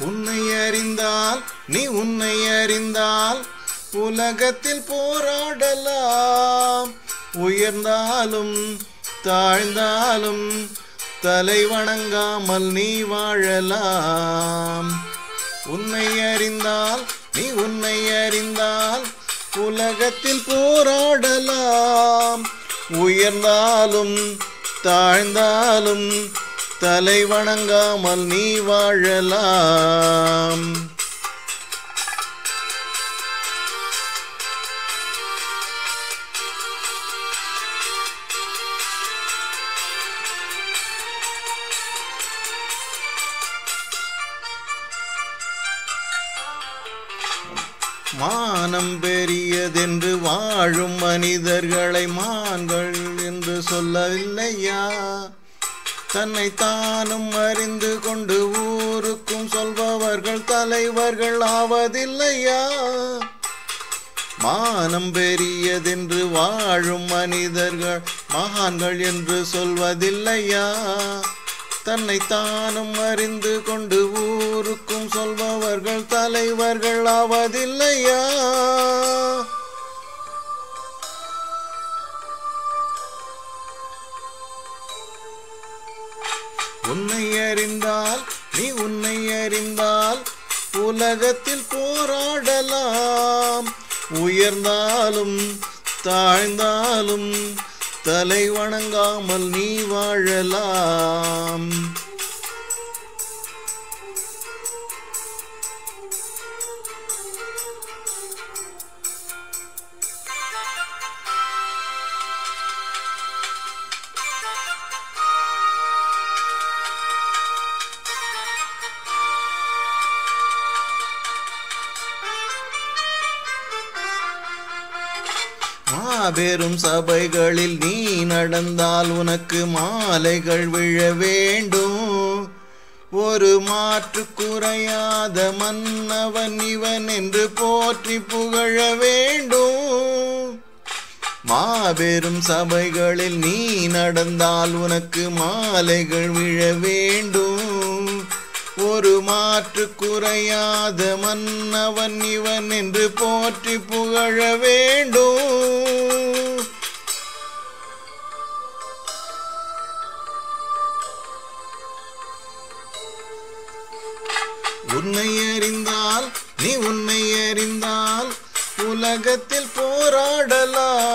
உன்னை அறிந்தால் நீ உன்னை அறிந்தால் உலகத்தில் போராடலாம். உயர்ந்தாலும் தாழ்ந்தாலும் தலை வணங்காமல் நீ வாழலாம். உன்னை அறிந்தால் நீ உன்னை அறிந்தால் உலகத்தில் போராடலாம். உயர்ந்தாலும் தாழ்ந்தாலும் தலை வணங்காமல் நீ வாழலாம். மானம் பெரியதென்று வாழும் மனிதர்களை மான்கள் என்று சொல்லவில்லையா? தன்னை தானும் அறிந்து கொண்டு ஊருக்கும் சொல்பவர்கள் தலைவர்கள் ஆவதில்லையா? மானம் பெரியதென்று வாழும் மனிதர்கள் மகான்கள் என்று சொல்வதில்லையா? தன்னை தானும் அறிந்து கொண்டு ஊருக்கும் சொல்பவர்கள் தலைவர்கள் ஆவதில்லையா? உன்னை அறிந்தால் நீ உன்னை அறிந்தால் உலகத்தில் போராடலாம். உயர்ந்தாலும் தாழ்ந்தாலும் தலை வணங்காமல் நீ வாழலாம். மாபெரும் சபைகளில் நீ நடந்தால் உனக்கு மாலைகள் விழ வேண்டும். ஒரு மாற்று குறையாத மன்னவன் இவன் என்று போற்றி புகழ வேண்டும். மாபெரும் சபைகளில் நீ நடந்தால் உனக்கு மாலைகள் விழ வேண்டும். ஒரு மாற்று குறையாத மன்னவன் இவன் என்று போற்றி புகழ வேண்டும். உன்னை அறிந்தால் நீ உன்னை அறிந்தால் உலகத்தில் போராடலாம்.